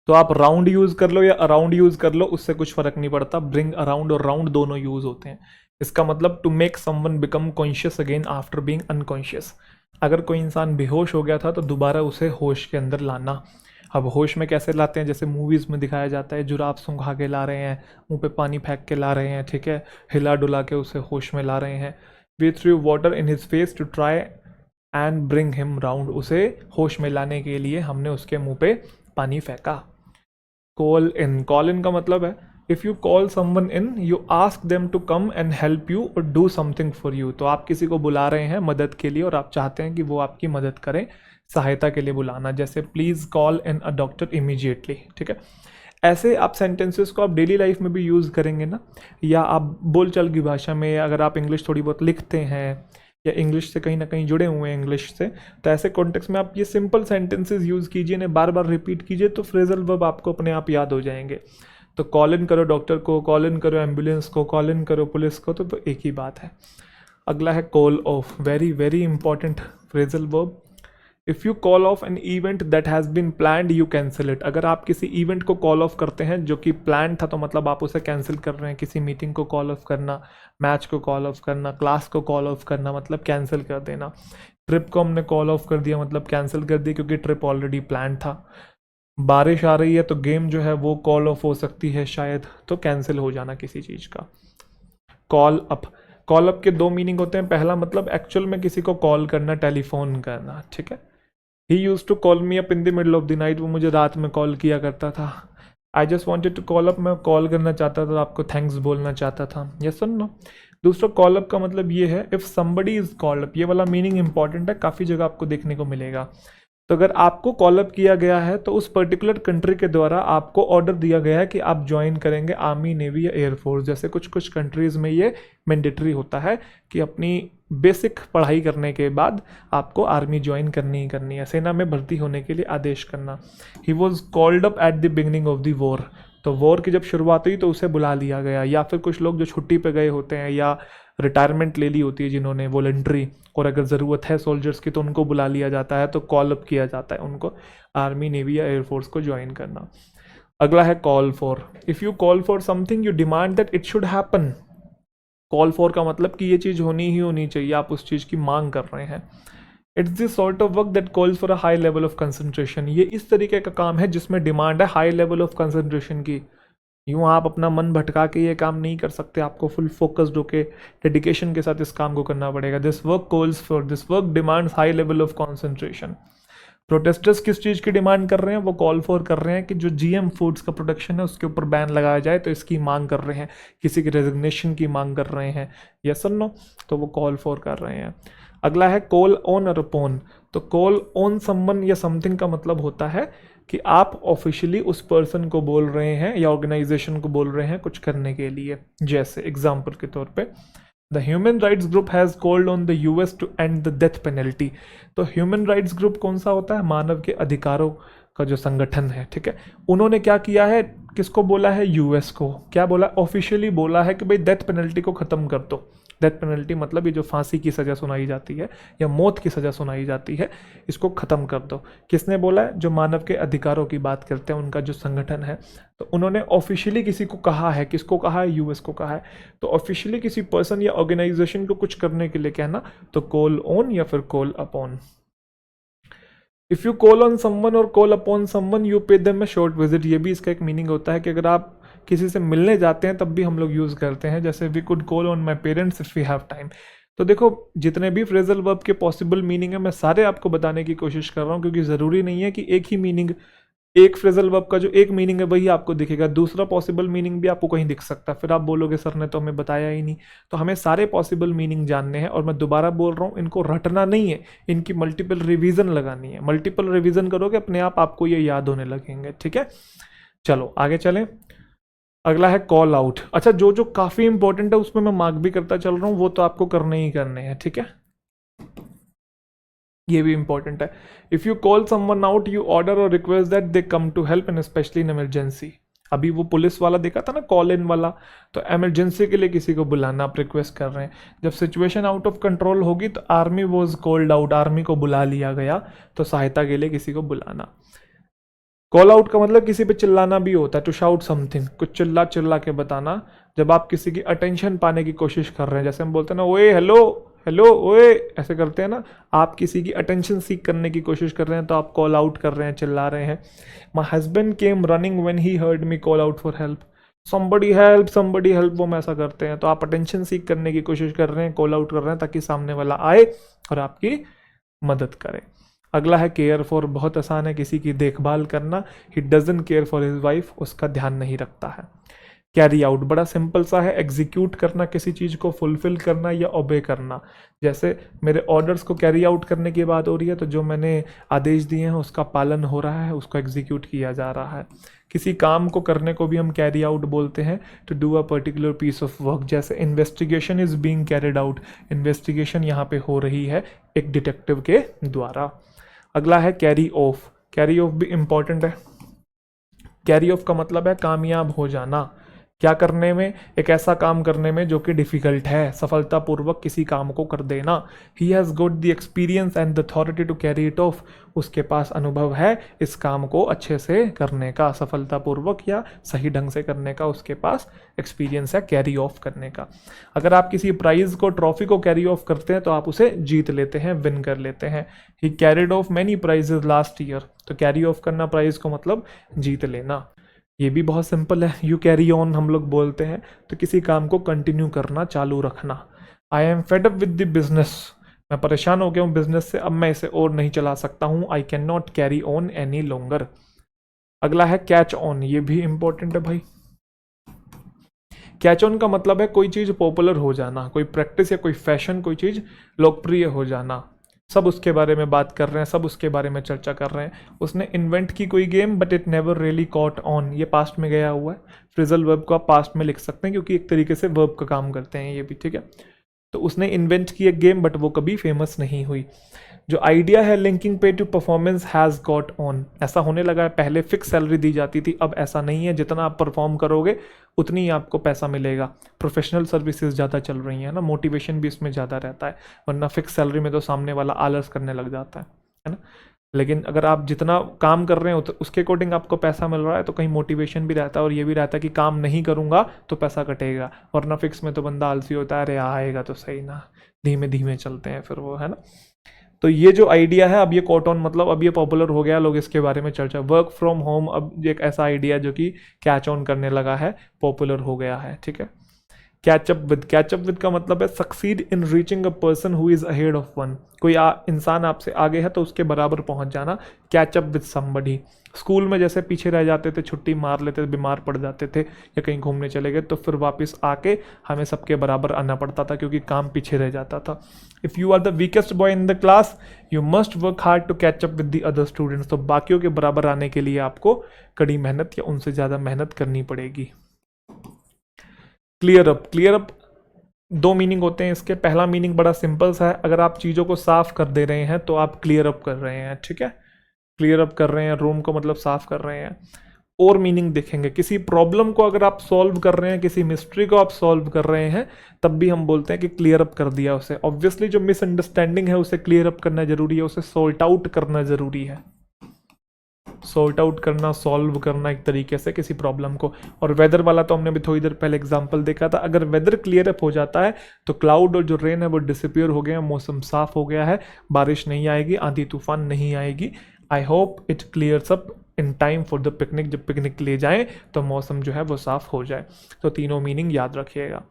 तो आप round use कर लो या अराउंड यूज कर लो, उससे कुछ फर्क नहीं पड़ता, ब्रिंग अराउंड और राउंड दोनों यूज होते हैं। इसका मतलब to make someone become conscious again after being unconscious. अगर कोई इंसान बेहोश हो गया था तो दोबारा उसे होश के अंदर लाना। अब होश में कैसे लाते हैं, जैसे मूवीज में दिखाया जाता है, जुराब सूंघा के ला रहे हैं, मुंह पे पानी फेंक के ला रहे हैं, ठीक है, हिला डुला के उसे होश में ला रहे हैं। We threw water in his face to try and bring him round, उसे होश में लाने के लिए हमने उसके मुंह पे पानी फेंका। कॉल इन का मतलब है if you call someone in you ask them to come and help you और डू समथिंग फॉर यू। तो आप किसी को बुला रहे हैं मदद के लिए और आप चाहते हैं कि वो आपकी मदद करें, सहायता के लिए बुलाना, जैसे please call in a doctor immediately, ठीक है। ऐसे आप सेंटेंसेस को आप डेली लाइफ में भी यूज़ करेंगे ना, या आप बोलचाल की भाषा में, अगर आप इंग्लिश थोड़ी बहुत लिखते हैं या इंग्लिश से कहीं ना कहीं जुड़े हुए हैं इंग्लिश से, तो ऐसे कॉन्टेक्स्ट में आप ये सिंपल सेंटेंसेस यूज़ कीजिए, इन्हें बार बार रिपीट कीजिए, तो फ्रेजल वर्ब आपको अपने आप याद हो जाएंगे। तो कॉल इन करो डॉक्टर को, कॉल इन करो एम्बुलेंस को, कॉल इन करो पुलिस को, तो एक ही बात है। अगला है call off, very very important phrasal verb. If you call off an event that has been planned you cancel it. अगर आप किसी इवेंट को कॉल ऑफ करते हैं जो कि प्लान था, तो मतलब आप उसे कैंसिल कर रहे हैं। किसी मीटिंग को कॉल ऑफ करना, मैच को कॉल ऑफ करना, क्लास को कॉल ऑफ करना, मतलब कैंसिल कर देना। ट्रिप को हमने कॉल ऑफ कर दिया, मतलब कैंसिल कर दिया, क्योंकि ट्रिप ऑलरेडी प्लान था। बारिश आ रही है तो गेम जो है वो कॉल ऑफ हो सकती है शायद, तो कैंसिल हो जाना किसी चीज़ का। कॉल अप, कॉल अप के दो मीनिंग होते हैं। पहला मतलब एक्चुअल में किसी को कॉल करना, टेलीफोन करना, ठीक है। He used to call me up in the middle of the night, वो मुझे रात में कॉल किया करता था। I just wanted to call up, मैं कॉल करना चाहता था, आपको थैंक्स बोलना चाहता था। यस और नो। दूसरा कॉल अप का मतलब ये है if somebody is called up, ये वाला मीनिंग इंपॉर्टेंट है, काफ़ी जगह आपको देखने को मिलेगा। तो अगर आपको कॉल अप किया गया है तो उस पर्टिकुलर कंट्री के द्वारा आपको ऑर्डर दिया गया है कि आप ज्वाइन करेंगे आर्मी, नेवी या एयरफोर्स। जैसे कुछ कुछ कंट्रीज़ में ये मैंडेटरी होता है कि अपनी बेसिक पढ़ाई करने के बाद आपको आर्मी ज्वाइन करनी ही करनी है, सेना में भर्ती होने के लिए आदेश करना। He was called up at the beginning of the war, तो वॉर की जब शुरुआत हुई तो उसे बुला लिया गया। या फिर कुछ लोग जो छुट्टी पे गए होते हैं या रिटायरमेंट ले ली होती है जिन्होंने वॉलंटरी, और अगर ज़रूरत है सोल्जर्स की तो उनको बुला लिया जाता है, तो कॉल अप किया जाता है उनको आर्मी, नेवी या एयरफोर्स को ज्वाइन करना। अगला है call for. If you call for something you demand that it should happen. Call for का मतलब कि ये चीज़ होनी ही होनी चाहिए, आप उस चीज़ की मांग कर रहे हैं। It's this sort of work that calls for a high level of concentration, ये इस तरीके का काम है जिसमें डिमांड है हाई लेवल ऑफ कंसंट्रेशन की। यूँ आप अपना मन भटका के ये काम नहीं कर सकते, आपको फुल फोकस्ड होके डेडिकेशन के साथ इस काम को करना पड़ेगा। This work calls for, this work demands high level of concentration. Protesters किस चीज़ की डिमांड कर रहे हैं, वो कॉल फॉर कर रहे हैं कि जो जीएम फूड्स का प्रोडक्शन है उसके ऊपर बैन लगाया जाए, तो इसकी मांग कर रहे हैं, किसी की रेजिग्नेशन की मांग कर रहे हैं। यस और नो, तो वो कॉल फॉर कर रहे हैं। अगला है कॉल ऑन और अपॉन। तो कॉल ऑन समवन या समथिंग का मतलब होता है कि आप ऑफिशियली उस पर्सन को बोल रहे हैं या ऑर्गेनाइजेशन को बोल रहे हैं कुछ करने के लिए। जैसे एग्जाम्पल के तौर पे the human rights group has called on the US to end the death penalty. तो ह्यूमन राइट्स ग्रुप कौन सा होता है, मानव के अधिकारों का जो संगठन है, ठीक है। उन्होंने क्या किया है, किसको बोला है, यूएस को। क्या बोला, ऑफिशियली बोला है कि भाई डेथ पेनल्टी को ख़त्म कर दो। डेथ पेनल्टी मतलब ये जो फांसी की सज़ा सुनाई जाती है या मौत की सज़ा सुनाई जाती है, इसको ख़त्म कर दो। किसने बोला है, जो मानव के अधिकारों की बात करते हैं उनका जो संगठन है। तो उन्होंने ऑफिशियली किसी को कहा है, किसको कहा है, यूएस को कहा है। तो ऑफिशियली किसी पर्सन या ऑर्गेनाइजेशन को कुछ करने के लिए कहना, तो कॉल ऑन या फिर call upon. If you call on someone or call upon someone you pay them a short visit, ये भी इसका एक मीनिंग होता है कि अगर आप किसी से मिलने जाते हैं तब भी हम लोग यूज़ करते हैं। जैसे we could call on my parents if we have time. तो देखो, जितने भी फ्रेजल वर्ब के पॉसिबल मीनिंग है मैं सारे आपको बताने की कोशिश कर रहा हूँ, क्योंकि ज़रूरी नहीं है कि एक ही मीनिंग, एक फ्रेजल वर्ब का जो एक मीनिंग है वही आपको दिखेगा, दूसरा पॉसिबल मीनिंग भी आपको कहीं दिख सकता है, फिर आप बोलोगे सर ने तो हमें बताया ही नहीं। तो हमें सारे पॉसिबल मीनिंग जानने हैं, और मैं दोबारा बोल रहा हूँ, इनको रटना नहीं है, इनकी मल्टीपल रिवीजन लगानी है। मल्टीपल रिवीजन करोगे अपने आप आपको ये याद होने लगेंगे, ठीक है। चलो आगे चलें। अगला है कॉल आउट। अच्छा, जो जो काफ़ी इंपॉर्टेंट है उसमें मैं मार्क भी करता चल रहा हूँ, वो तो आपको करने ही करने हैं, ठीक है। ये भी इंपॉर्टेंट है। If you call someone out you order or request that they come to help in specially in emergency. अभी वो पुलिस वाला देखा था ना, कॉल इन वाला, तो इमरजेंसी के लिए किसी को बुलाना आप रिक्वेस्ट कर रहे हैं। जब सिचुएशन आउट ऑफ कंट्रोल होगी तो army was called out, army को बुला लिया गया, तो सहायता के लिए किसी को बुलाना। कॉल आउट का मतलब किसी पे चिल्लाना भी होता है, टू शाउट समथिंग, कुछ चिल्ला चिल्ला के बताना। जब आप किसी की अटेंशन पाने की कोशिश कर रहे हैं, जैसे हम बोलते हैं ना ओए हेलो हेलो ओए, ऐसे करते हैं ना, आप किसी की अटेंशन सीख करने की कोशिश कर रहे हैं तो आप कॉल आउट कर रहे हैं, चिल्ला रहे हैं। My husband came running when he heard me call out for help, somebody help, वो हम ऐसा करते हैं। तो आप अटेंशन सीख करने की कोशिश कर रहे हैं, कॉल आउट कर रहे हैं ताकि सामने वाला आए और आपकी मदद करे। अगला है केयर फॉर, बहुत आसान है, किसी की देखभाल करना। He doesn't care for his wife, उसका ध्यान नहीं रखता है। कैरी आउट बड़ा सिंपल सा है, एग्जीक्यूट करना, किसी चीज़ को फुलफिल करना या ओबे करना। जैसे मेरे ऑर्डर्स को कैरी आउट करने की बात हो रही है, तो जो मैंने आदेश दिए हैं उसका पालन हो रहा है, उसको एग्जीक्यूट किया जा रहा है। किसी काम को करने को भी हम कैरी आउट बोलते हैं, to do a particular piece of work. जैसे investigation is being carried out, investigation यहाँ पे हो रही है एक डिटेक्टिव के द्वारा। अगला है कैरी ऑफ, कैरी ऑफ भी इंपॉर्टेंट है। कैरी ऑफ का मतलब है कामयाब हो जाना, क्या करने में, एक ऐसा काम करने में जो कि डिफिकल्ट है, सफलतापूर्वक किसी काम को कर देना। He has got the experience and the authority to carry it off, उसके पास अनुभव है इस काम को अच्छे से करने का, सफलतापूर्वक या सही ढंग से करने का उसके पास एक्सपीरियंस है कैरी ऑफ करने का। अगर आप किसी प्राइज को, ट्रॉफी को कैरी ऑफ करते हैं तो आप उसे जीत लेते हैं, विन कर लेते हैं। He carried off many prizes last year, तो कैरी ऑफ करना प्राइज को मतलब जीत लेना। ये भी बहुत सिंपल है, यू कैरी ऑन हम लोग बोलते हैं, तो किसी काम को कंटिन्यू करना, चालू रखना। I am fed up with the business, मैं परेशान हो गया हूँ बिजनेस से, अब मैं इसे और नहीं चला सकता हूँ। I can not carry on any longer. अगला है कैच ऑन, ये भी इंपॉर्टेंट है भाई। कैच ऑन का मतलब है कोई चीज़ पॉपुलर हो जाना, कोई प्रैक्टिस या कोई फैशन, कोई चीज़ लोकप्रिय हो जाना। सब उसके बारे में बात कर रहे हैं, सब उसके बारे में चर्चा कर रहे हैं। उसने इन्वेंट की कोई game but it never really caught on, ये पास्ट में गया हुआ है। फ्रेजल वर्ब को आप पास्ट में लिख सकते हैं क्योंकि एक तरीके से वर्ब का काम करते हैं ये भी, ठीक है। तो उसने इन्वेंट की एक गेम बट वो कभी फेमस नहीं हुई। जो आइडिया है linking pay to performance has got on, ऐसा होने लगा है। पहले फिक्स सैलरी दी जाती थी, अब ऐसा नहीं है, जितना आप परफॉर्म करोगे उतनी ही आपको पैसा मिलेगा। प्रोफेशनल सर्विसेज ज़्यादा चल रही हैं ना, मोटिवेशन भी इसमें ज़्यादा रहता है, वरना फिक्स सैलरी में तो सामने वाला आलस करने लग जाता है ना। लेकिन अगर आप जितना काम कर रहे हो तो उसके अकॉर्डिंग आपको पैसा मिल रहा है, तो कहीं मोटिवेशन भी रहता है और ये भी रहता है कि काम नहीं करूँगा तो पैसा कटेगा, वरना फिक्स में तो बंदा आलसी होता है, अरे आएगा तो सही ना, धीमे धीमे चलते हैं फिर वो, है ना। तो ये जो आइडिया है, अब ये कॉट ऑन मतलब अब ये पॉपुलर हो गया, लोग इसके बारे में चर्चा। वर्क फ्रॉम होम अब एक ऐसा आइडिया जो कि कैच ऑन करने लगा है, पॉपुलर हो गया है, ठीक है। कैचअप विद का मतलब है succeed in reaching a person who is ahead of one, कोई इंसान आपसे आगे है तो उसके बराबर पहुंच जाना। कैचअप विद समबडी, स्कूल में जैसे पीछे रह जाते थे, छुट्टी मार लेते थे, बीमार पड़ जाते थे या कहीं घूमने चले गए, तो फिर वापस आके हमें सबके बराबर आना पड़ता था क्योंकि काम पीछे रह जाता था। If you are the weakest boy in the class you must work hard to catch up with the other students, तो बाकियों के बराबर आने के लिए आपको कड़ी मेहनत या उनसे ज़्यादा मेहनत करनी पड़ेगी। क्लियर अप दो मीनिंग होते हैं इसके। पहला मीनिंग बड़ा सिंपल सा है, अगर आप चीज़ों को साफ कर दे रहे हैं तो आप क्लियर अप कर रहे हैं, ठीक है। क्लियर अप कर रहे हैं, रूम को मतलब साफ कर रहे हैं। और मीनिंग देखेंगे, किसी प्रॉब्लम को अगर आप सॉल्व कर रहे हैं, किसी मिस्ट्री को आप सॉल्व कर रहे हैं, तब भी हम बोलते हैं कि क्लियर अप कर दिया उसे। ऑब्वियसली जो मिसअंडरस्टैंडिंग है उसे क्लियर अप करना जरूरी है, उसे सॉल्ट आउट करना जरूरी है। सॉल्ट आउट करना, सॉल्व करना एक तरीके से किसी प्रॉब्लम को। और वेदर वाला तो हमने भी थोड़ी देर पहले एग्जांपल देखा था, अगर वेदर क्लियर अप हो जाता है तो क्लाउड और जो रेन है वो डिसअपियर हो गया, मौसम साफ हो गया है, बारिश नहीं आएगी, आंधी तूफान नहीं आएगी। I hope it clears up in time for the picnic, जब पिकनिक के लिए जाएं तो मौसम जो है वो साफ हो जाए। तो तीनों मीनिंग याद रखिएगा।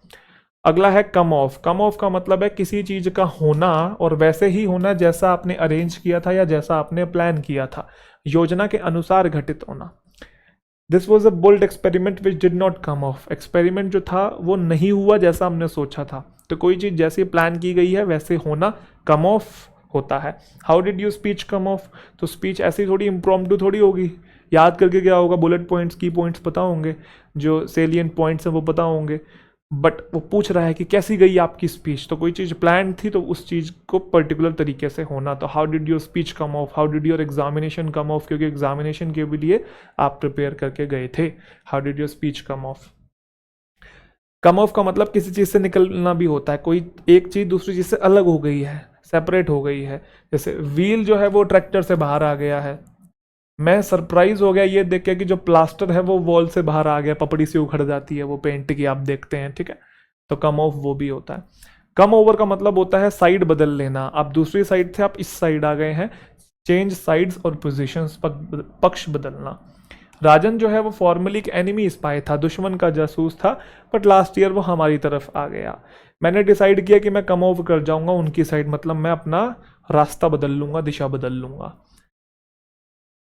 अगला है कम ऑफ। कम ऑफ का मतलब है किसी चीज का होना और वैसे ही होना जैसा आपने अरेंज किया था या जैसा आपने प्लान किया था, योजना के अनुसार घटित होना। This was a bold experiment which did not come off, experiment जो था वो नहीं हुआ जैसा हमने सोचा था। तो कोई चीज जैसी प्लान की गई है वैसे होना कम ऑफ होता है। How did you speech come of, तो स्पीच ऐसी थोड़ी इम्प्रॉम्प्टू थोड़ी होगी, याद करके क्या होगा, बुलेट पॉइंट्स की पॉइंट्स पता होंगे, जो सेलियंट पॉइंट्स हैं वो पता होंगे, बट वो पूछ रहा है कि कैसी गई आपकी स्पीच। तो कोई चीज़ प्लान थी तो उस चीज़ को पर्टिकुलर तरीके से होना। तो how did your speech come of, how did your examination come of, क्योंकि एग्जामिनेशन के लिए आप प्रिपेयर करके गए थे। How did your speech come of. Come of का मतलब किसी चीज़ से निकलना भी होता है, कोई एक चीज़ दूसरी चीज़ से अलग हो गई है, सेपरेट हो गई है। जैसे व्हील जो है वो ट्रैक्टर से बाहर आ गया है, मैं सरप्राइज हो गया ये देख के कि जो प्लास्टर है वो वॉल से बाहर आ गया, पपड़ी से उखड़ जाती है वो पेंट की, आप देखते हैं, ठीक है। तो कम ऑफ वो भी होता है। कम ओवर का मतलब होता है साइड बदल लेना, आप दूसरी साइड थे आप इस साइड आ गए हैं, चेंज साइड्स और पोजीशंस, पक्ष बदलना। राजन जो है वो फॉर्मली एक एनिमी स्पाई था, दुश्मन का जासूस था, बट लास्ट ईयर वो हमारी तरफ आ गया। मैंने डिसाइड किया कि मैं कम ऑफ कर जाऊंगा उनकी साइड, मतलब मैं अपना रास्ता बदल लूंगा, दिशा बदल लूंगा।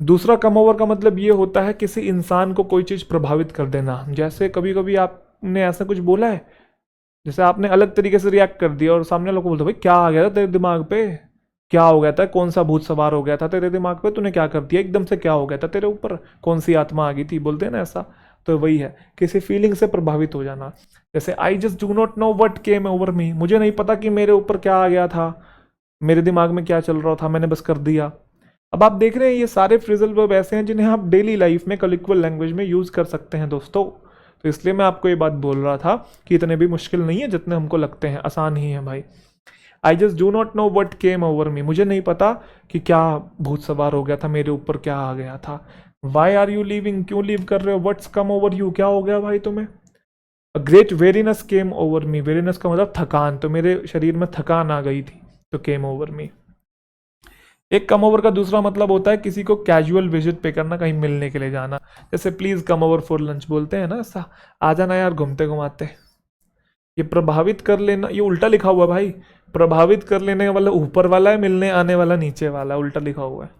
दूसरा कम ओवर का मतलब ये होता है किसी इंसान को कोई चीज़ प्रभावित कर देना। जैसे कभी कभी आपने ऐसा कुछ बोला है, जैसे आपने अलग तरीके से रिएक्ट कर दिया और सामने लोग को बोलते भाई क्या आ गया था तेरे दिमाग पे, क्या हो गया था, कौन सा भूत सवार हो गया था तेरे दिमाग पे, तूने क्या कर दिया एकदम से, क्या हो गया था तेरे ऊपर, कौन सी आत्मा आ गई थी, बोलते हैं ना ऐसा। तो वही है, किसी फीलिंग से प्रभावित हो जाना। जैसे I just do not know what came over me, मुझे नहीं पता कि मेरे ऊपर क्या आ गया था, मेरे दिमाग में क्या चल रहा था, मैंने बस कर दिया। अब आप देख रहे हैं ये सारे फ्रेजल वर्ब ऐसे हैं जिन्हें आप डेली लाइफ में कलिक्वल लैंग्वेज में यूज कर सकते हैं दोस्तों। तो इसलिए मैं आपको ये बात बोल रहा था कि इतने भी मुश्किल नहीं है जितने हमको लगते हैं, आसान ही है भाई। I just do not know what came over me, मुझे नहीं पता कि क्या भूत सवार हो गया था, मेरे ऊपर क्या आ गया था। वाई आर यू लीविंग, क्यों लीव कर रहे हो, वट्स कम ओवर यू, क्या हो गया भाई तुम्हें। A great weariness came over me, weariness का मतलब थकान, तो मेरे शरीर में थकान आ गई थी, तो केम ओवर मी। एक कम ओवर का दूसरा मतलब होता है किसी को कैजुअल विजिट पे करना, कहीं मिलने के लिए जाना। जैसे please come over for lunch बोलते हैं ना, ऐसा आ जाना यार घूमते घुमाते। ये प्रभावित कर लेना, ये उल्टा लिखा हुआ है भाई, प्रभावित कर लेने वाला ऊपर वाला है, मिलने आने वाला नीचे वाला है, उल्टा लिखा हुआ है।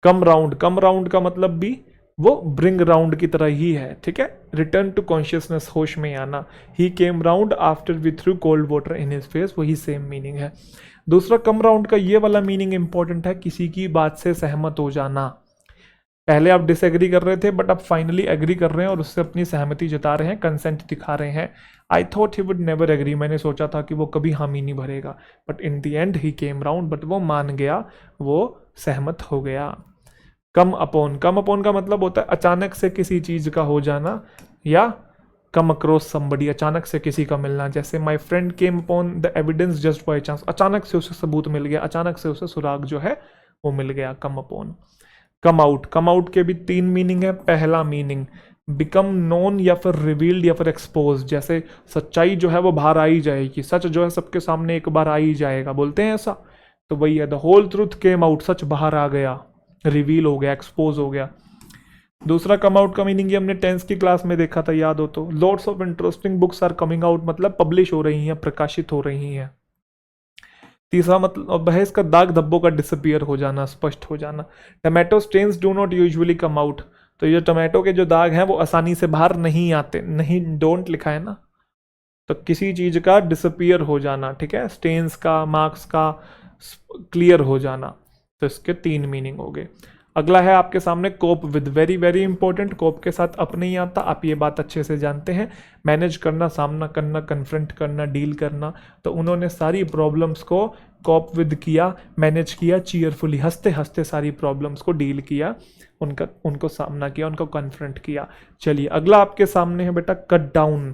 कम राउंड, कम राउंड का मतलब भी वो ब्रिंग राउंड की तरह ही है, ठीक है। रिटर्न टू कॉन्शियसनेस, होश में आना। He came round after we threw cold water in his face, वही सेम मीनिंग है। दूसरा कम राउंड का ये वाला मीनिंग इंपॉर्टेंट है, किसी की बात से सहमत हो जाना। पहले आप डिसएग्री कर रहे थे बट आप फाइनली एग्री कर रहे हैं और उससे अपनी सहमति जता रहे हैं, कंसेंट दिखा रहे हैं। I thought he would never agree, मैंने सोचा था कि वो कभी हामी नहीं भरेगा, but in the end he came round, but वो मान गया, वो सहमत हो गया। कम अपॉन, कम अपॉन का मतलब होता है अचानक से किसी चीज का हो जाना, या कम अक्रॉस समबडी, अचानक से किसी का मिलना। जैसे my friend came upon the evidence just by chance, अचानक से उसे सबूत मिल गया, अचानक से उसे सुराग जो है वो मिल गया, come upon. Come out, come out के भी तीन मीनिंग है। पहला मीनिंग बिकम नोन या फिर रिवील्ड या फिर एक्सपोज, जैसे सच्चाई जो है वो बाहर आई जाएगी, सच जो है सबके सामने एक बार आ ही जाएगा, बोलते हैं ऐसा। तो वही है, the whole truth came out, सच बाहर आ गया, रिवील हो गया, एक्सपोज हो गया। दूसरा कम आउट का मीनिंग ये हमने टेंस की क्लास में देखा था, याद हो तो। Lots of interesting books are coming out, मतलब पब्लिश हो रही हैं, प्रकाशित हो रही हैं। तीसरा मतलब है इसका दाग धब्बों का डिसअपियर हो जाना, स्पष्ट हो जाना। Tomato stains do not usually come out, तो ये टमाटो के जो दाग हैं वो आसानी से बाहर नहीं आते, नहीं, डोंट लिखा है ना, तो किसी चीज का डिसअपियर हो जाना, ठीक है, स्टेन्स का, मार्क्स का क्लियर हो जाना। तो इसके तीन मीनिंग हो गए। अगला है आपके सामने cope with, very very important. Cope के साथ अप नहीं आता, आप ये बात अच्छे से जानते हैं। मैनेज करना, सामना करना, कन्फ्रंट करना, डील करना। तो उन्होंने सारी प्रॉब्लम्स को कोप विद किया, मैनेज किया, चीयरफुली, हंसते हंसते सारी प्रॉब्लम्स को डील किया, उनको सामना किया, उनको कन्फ्रंट किया। चलिए अगला आपके सामने है बेटा कट डाउन।